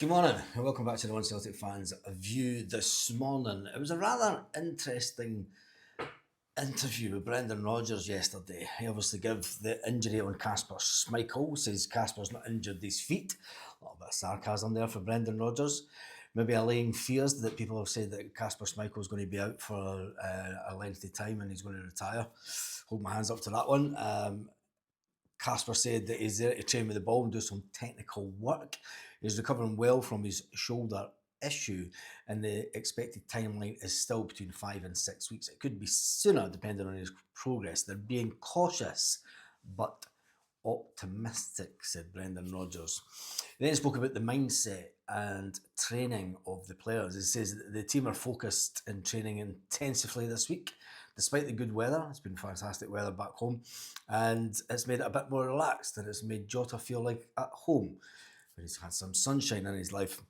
Good morning and welcome back to the One Celtic Fans View this morning. It was a rather interesting interview with Brendan Rodgers yesterday. He obviously gave the injury on Kasper Schmeichel, says Kasper's not injured his feet. A little bit of sarcasm there for Brendan Rodgers. Maybe allaying fears that people have said that Kasper Schmeichel is going to be out for a lengthy time and he's going to retire. Hold my hands up to that one. Kasper said that he's there to train with the ball and do some technical work. He's recovering well from his shoulder issue, and the expected timeline is still between 5 and 6 weeks. It could be sooner depending on his progress. They're being cautious but optimistic, said Brendan Rodgers. He then spoke about the mindset and training of the players. He says that the team are focused in training intensively this week. Despite the good weather, it's been fantastic weather back home, and it's made it a bit more relaxed, and it's made Jota feel like at home, when he's had some sunshine in his life.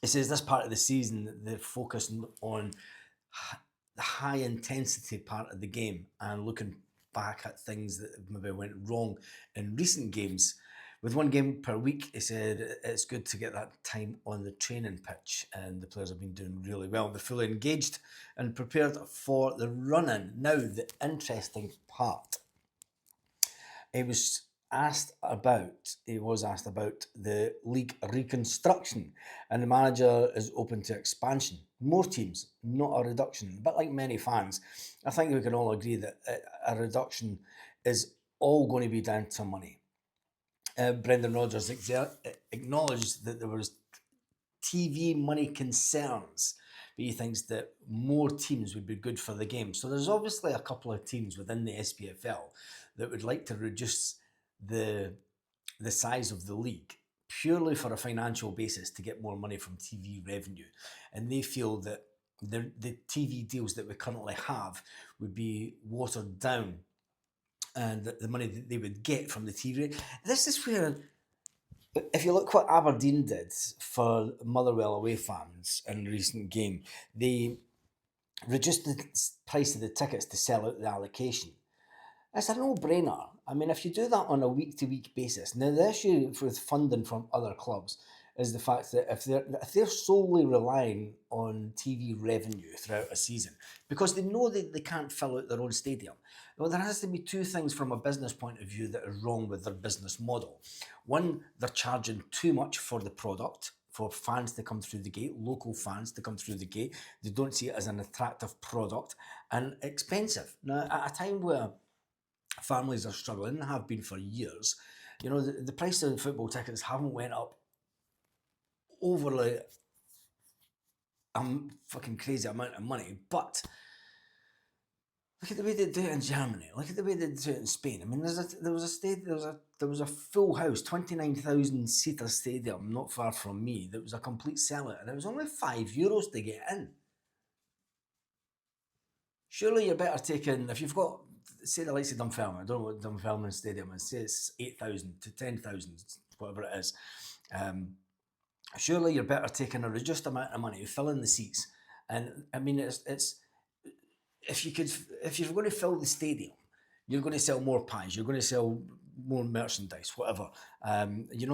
He says this part of the season they're focusing on the high intensity part of the game and looking back at things that maybe went wrong in recent games. With one game per week, he said it's good to get that time on the training pitch, and the players have been doing really well. They're fully engaged and prepared for the run-in. Now, the interesting part. He was he was asked about the league reconstruction, and the manager is open to expansion. More teams, not a reduction. But like many fans, I think we can all agree that a reduction is all going to be down to money. Brendan Rodgers acknowledged that there was TV money concerns, but he thinks that more teams would be good for the game. So there's obviously a couple of teams within the SPFL that would like to reduce the size of the league purely for a financial basis to get more money from TV revenue. And they feel that the TV deals that we currently have would be watered down, and the money that they would get from the TV. This is where, if you look what Aberdeen did for Motherwell away fans in a recent game, they reduced the price of the tickets to sell out the allocation. It's a no-brainer. I mean, if you do that on a week-to-week basis, now the issue with funding from other clubs is the fact that if they're solely relying on TV revenue throughout a season, because they know that they can't fill out their own stadium, well, there has to be two things from a business point of view that are wrong with their business model. One, they're charging too much for the product, for fans to come through the gate, local fans to come through the gate. They don't see it as an attractive product, and expensive. Now, at a time where families are struggling and have been for years, the price of football tickets haven't went up overly fucking crazy amount of money, but look at the way they do it in Germany. Look at the way they do it in Spain. I mean, there was a full house, 29,000 seater stadium not far from me. That was a complete sellout, and it was only €5 to get in. Surely you're better taking, if you've got, say the likes of Dunfermline, I don't know what Dunfermline Stadium is, say it's 8,000 to 10,000, whatever it is. Surely you're better taking a reduced amount of money, filling the seats. And I mean, it's if you're going to fill the stadium, you're going to sell more pies, you're going to sell more merchandise, whatever. You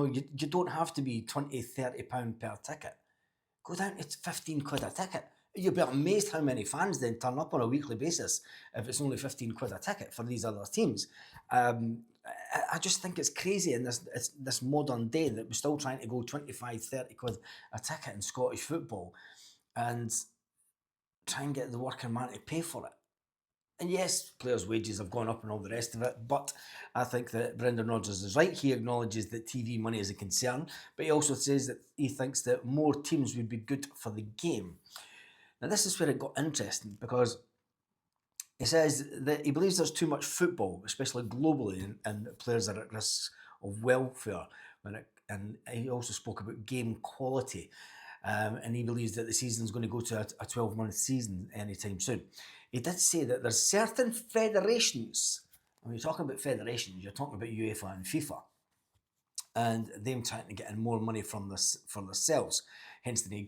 don't have to be £20-30 per ticket. Go down to 15 quid a ticket. You'll be amazed how many fans then turn up on a weekly basis if it's only 15 quid a ticket for these other teams. I just think it's crazy in this modern day that we're still trying to go 25-30 quid a ticket in Scottish football and try and get the working man to pay for it. And yes, players' wages have gone up and all the rest of it, but I think that Brendan Rodgers is right. He acknowledges that TV money is a concern, but he also says that he thinks that more teams would be good for the game. Now, this is where it got interesting, because he says that he believes there's too much football, especially globally, and players are at risk of welfare. And he also spoke about game quality, and he believes that the season's going to go to a 12-month season anytime soon. He did say that there's certain federations, when you're talking about federations, you're talking about UEFA and FIFA, and them trying to get in more money for themselves, hence the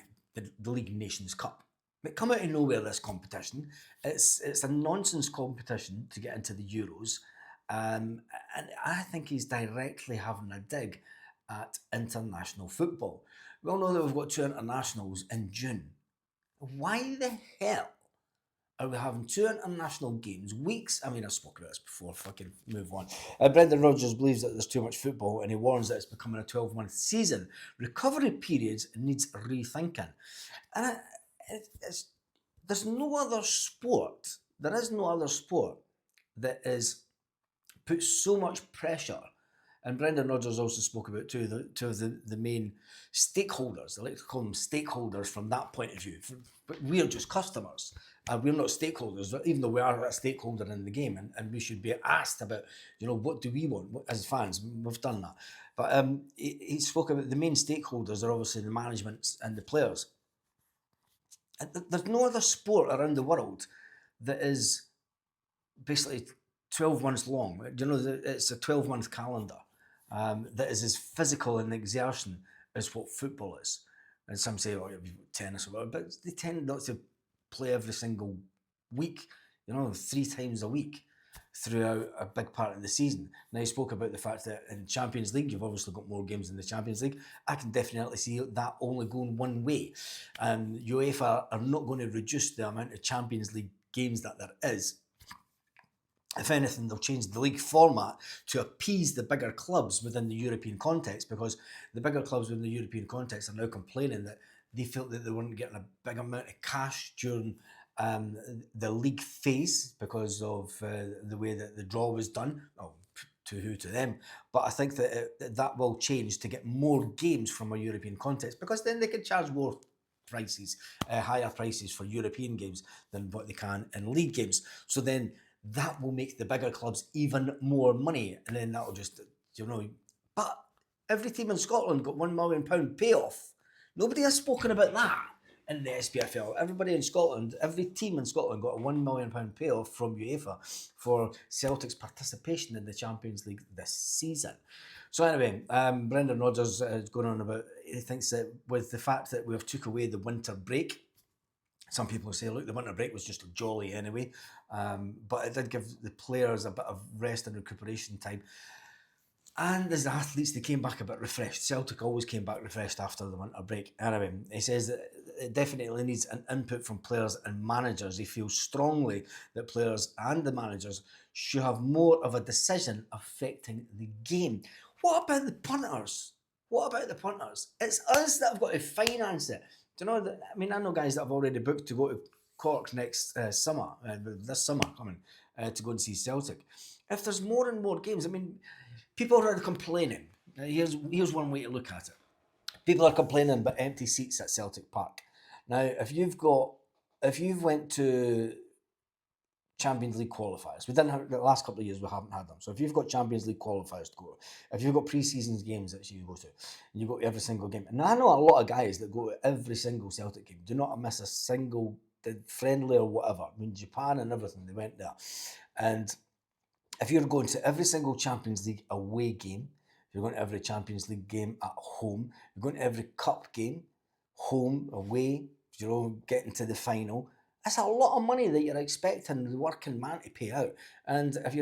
League Nations Cup. It come out of nowhere, this competition. It's a nonsense competition to get into the Euros. And I think he's directly having a dig at international football, We all know that we've got 2 internationals in June. Why the hell are we having 2 international games, weeks? I mean, I've spoken about this before, fucking move on. Brendan Rodgers believes that there's too much football and he warns that it's becoming a 12-month season. Recovery periods needs rethinking. And it's, there's no other sport, there is no other sport that is puts so much pressure. And Brendan Rodgers also spoke about two of the main stakeholders. I like to call them stakeholders from that point of view. But we're just customers. We're not stakeholders, even though we are a stakeholder in the game, and we should be asked about, what do we want as fans? We've done that. But he spoke about the main stakeholders are obviously the management and the players. And there's no other sport around the world that is basically 12 months long. It's a 12-month calendar that is as physical in exertion as what football is. And some say, tennis or whatever, but they tend not to play every single week, 3 times a week throughout a big part of the season. Now, he spoke about the fact that in Champions League, you've obviously got more games in the Champions League. I can definitely see that only going one way. UEFA are not going to reduce the amount of Champions League games that there is. If anything, they'll change the league format to appease the bigger clubs within the European context, because the bigger clubs within the European context are now complaining that they felt that they weren't getting a big amount of cash during the league phase because of the way that the draw was done. Oh, to them. But I think that that will change to get more games from a European context, because then they can charge more prices, higher prices for European games than what they can in league games. So then that will make the bigger clubs even more money, and then that'll just, but every team in Scotland got £1 million payoff. Nobody has spoken about that in the SPFL. Everybody in Scotland, every team in Scotland got a £1 million payoff from UEFA for Celtic's participation in the Champions League this season. So anyway, Brendan Rodgers is going on about, he thinks that with the fact that we've took away the winter break, some people say, look, the winter break was just a jolly anyway, but it did give the players a bit of rest and recuperation time. And as the athletes, they came back a bit refreshed. Celtic always came back refreshed after the winter break. Anyway, he says that it definitely needs an input from players and managers. He feels strongly that players and the managers should have more of a decision affecting the game. What about the punters? What about the punters? It's us that have got to finance it. Do you know that? I mean, I know guys that have already booked to go to Cork next summer, this summer coming, to go and see Celtic. If there's more and more games, I mean, people are complaining. Here's one way to look at it. People are complaining about empty seats at Celtic Park. Now, if you've went to Champions League qualifiers, we didn't have the last couple of years. We haven't had them. So if you've got Champions League qualifiers to go, if you've got pre-season games that you go to, and you go to every single game, and I know a lot of guys that go to every single Celtic game, do not miss a single friendly or whatever. I mean, Japan and everything, they went there, and if you're going to every single Champions League away game, you're going to every Champions League game at home, you're going to every cup game, home, away, getting to the final. That's a lot of money that you're expecting the working man to pay out. And if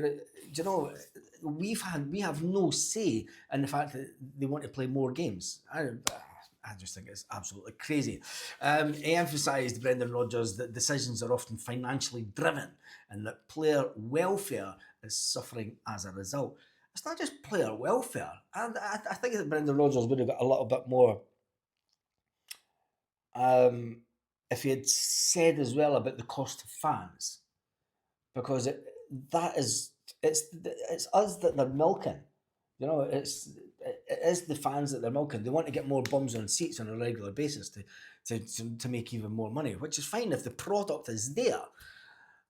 we have no say in the fact that they want to play more games. I just think it's absolutely crazy. He emphasised, Brendan Rodgers, that decisions are often financially driven and that player welfare is suffering as a result. It's not just player welfare. And I think that Brendan Rodgers would have got a little bit more if he had said as well about the cost of fans, because it's us that they're milking. It is the fans that they're milking. They want to get more bums on seats on a regular basis to make even more money, which is fine if the product is there.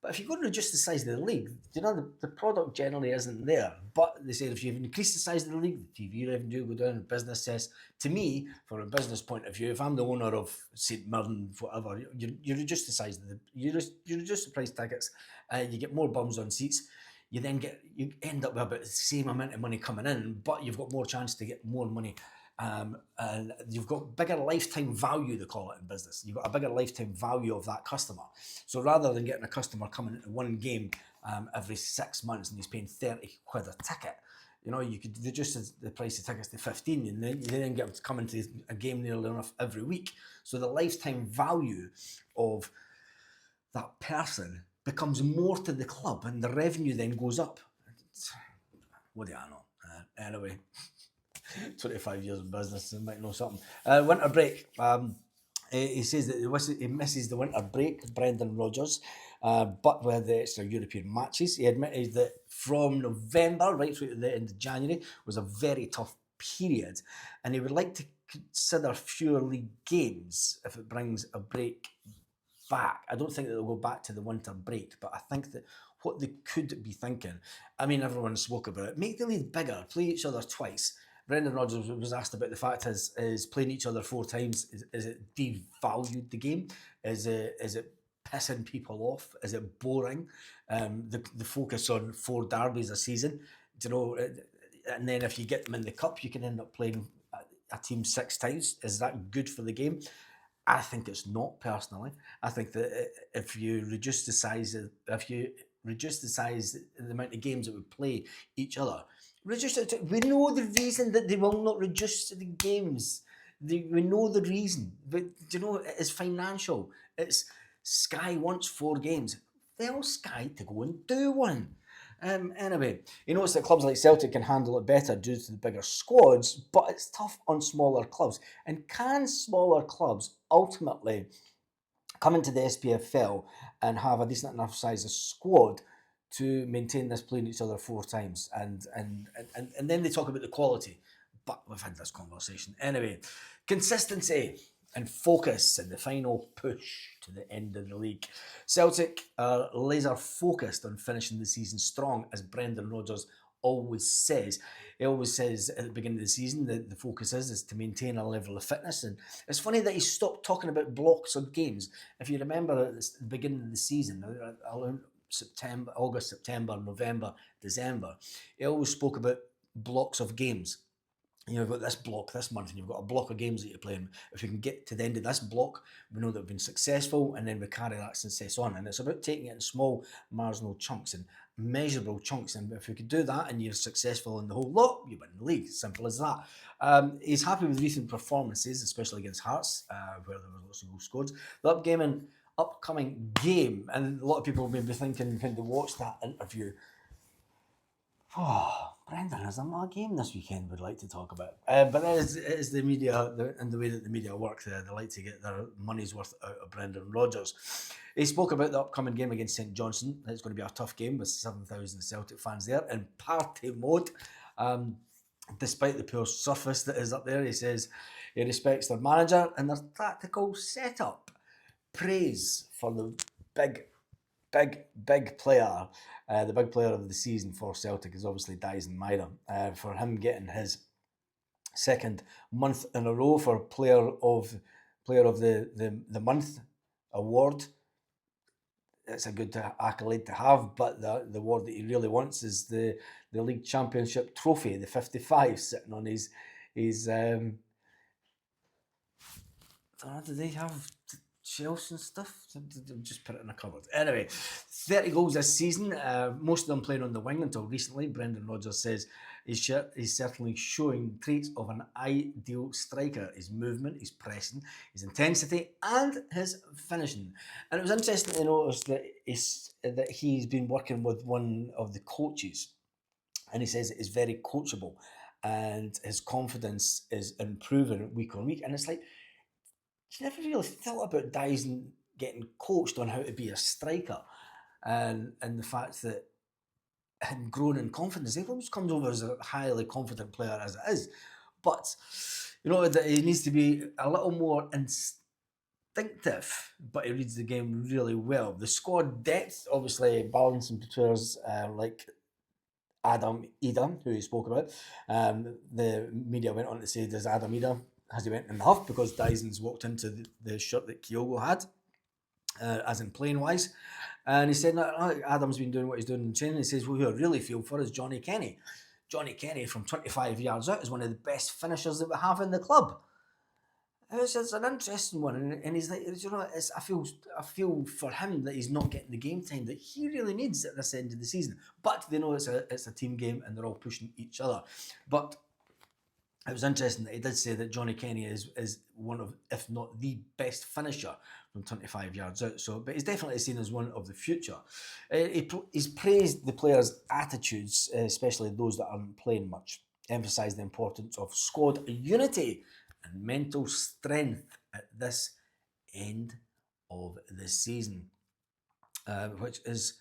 But if you're going to reduce the size of the league, the product generally isn't there. But they say if you've increased the size of the league, the TV revenue go down, business says. To me, from a business point of view, if I'm the owner of St Mirren, whatever, you reduce the size of you reduce the price tickets, you get more bums on seats. You end up with about the same amount of money coming in, but you've got more chance to get more money. And you've got bigger lifetime value, they call it in business. You've got a bigger lifetime value of that customer. So rather than getting a customer coming into one game every 6 months and he's paying 30 quid a ticket, You know, you could reduce the price of tickets to 15, and then you then get them to come into a game nearly enough every week. So the lifetime value of that person becomes more to the club, and the revenue then goes up. What do I know? Anyway, 25 years in business, I might know something. Winter break. He says that he misses the winter break, Brendan Rodgers, but with the extra European matches. He admitted that from November right through to the end of January was a very tough period, and he would like to consider fewer league games if it brings a break back. I don't think that they'll go back to the winter break, but I think that what they could be thinking, I mean, everyone spoke about it, make the league bigger, play each other twice. Brendan Rodgers was asked about the fact is playing each other 4 times, is it devalued the game? Is it pissing people off? Is it boring? The focus on 4 derbies a season, you know, and then if you get them in the cup, you can end up playing a team 6 times. Is that good for the game? I think it's not, personally. I think that if you reduce the size, the amount of games that would play each other, reduce it. We know the reason that they will not reduce the games. We know the reason, but you know, it's financial. It's Sky wants 4 games. Tell Sky to go and do one. Anyway, he notes that clubs like Celtic can handle it better due to the bigger squads, but it's tough on smaller clubs. And can smaller clubs ultimately come into the SPFL and have a decent enough size of squad to maintain this playing each other 4 times? And then they talk about the quality, but we've had this conversation. Anyway, consistency and focus in the final push to the end of the league. Celtic are laser focused on finishing the season strong, as Brendan Rodgers always says. He always says at the beginning of the season that the focus is to maintain a level of fitness. And it's funny that he stopped talking about blocks of games. If you remember at the beginning of the season, September, August, September, November, December, he always spoke about blocks of games. You've got this block this month, and you've got a block of games that you're playing. If we can get to the end of this block, we know that we've been successful, and then we carry that success on. And it's about taking it in small, marginal chunks and measurable chunks. And if we could do that and you're successful in the whole lot, you win the league. Simple as that. He's happy with recent performances, especially against Hearts, where there were lots of goals scored. The upcoming game, and a lot of people may be thinking, when they watch that interview, oh, Brendan, is there not a game this weekend we'd like to talk about? But it is the media, and the way that the media work there, they like to get their money's worth out of Brendan Rodgers. He spoke about the upcoming game against St Johnstone. It's going to be a tough game with 7,000 Celtic fans there in party mode. Despite the poor surface that is up there, he says he respects their manager and their tactical setup. Praise for the big player. The big player of the season for Celtic is obviously Dyson Myra. For him getting his 2nd month in a row for player of the month award, it's a good accolade to have. But the award that he really wants is the league championship trophy, the 55, sitting on his. Do they have shelves and stuff? Just put it in a cupboard. Anyway, 30 goals this season, most of them playing on the wing until recently. Brendan Rodgers says he's certainly showing traits of an ideal striker: his movement, his pressing, his intensity, and his finishing. And it was interesting to notice that he's been working with one of the coaches, and he says it's very coachable and his confidence is improving week on week. And it's like, you never really thought about Dyson getting coached on how to be a striker, and the fact that him growing in confidence. He always comes over as a highly confident player as it is, but you know that he needs to be a little more instinctive. But he reads the game really well. The squad depth, obviously, balancing players like Adam Ida, who he spoke about. The media went on to say, does Adam Ida, has he went in the huff because Dyson's walked into the shirt that Kyogo had, as in playing wise. And he said, Adam's been doing what he's doing in training. He says, well, who I really feel for is Johnny Kenny. Johnny Kenny from 25 yards out is one of the best finishers that we have in the club. It's an interesting one, and he's like, you know, I feel for him that he's not getting the game time that he really needs at this end of the season. But they know it's a team game, and they're all pushing each other. But it was interesting that he did say that Johnny Kenny is one of, if not the best finisher from 25 yards out. So, but he's definitely seen as one of the future. He's praised the players' attitudes, especially those that aren't playing much. Emphasised the importance of squad unity and mental strength at this end of the season, which is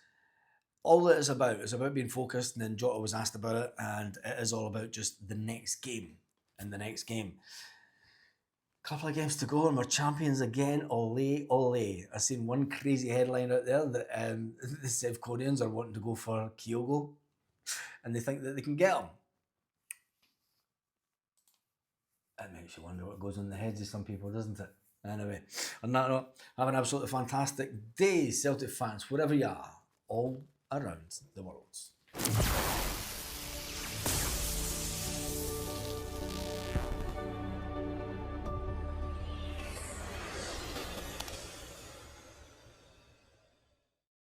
all that it's about. It's about being focused, and then Jota was asked about it, and it is all about just the next game. And the next game. Couple of games to go and we're champions again. Ole, ole. I've seen one crazy headline out there that the South Koreans are wanting to go for Kyogo, and they think that they can get him. It makes you wonder what goes on in the heads of some people, doesn't it? Anyway, on that note, have an absolutely fantastic day, Celtic fans, wherever you are, all around the world.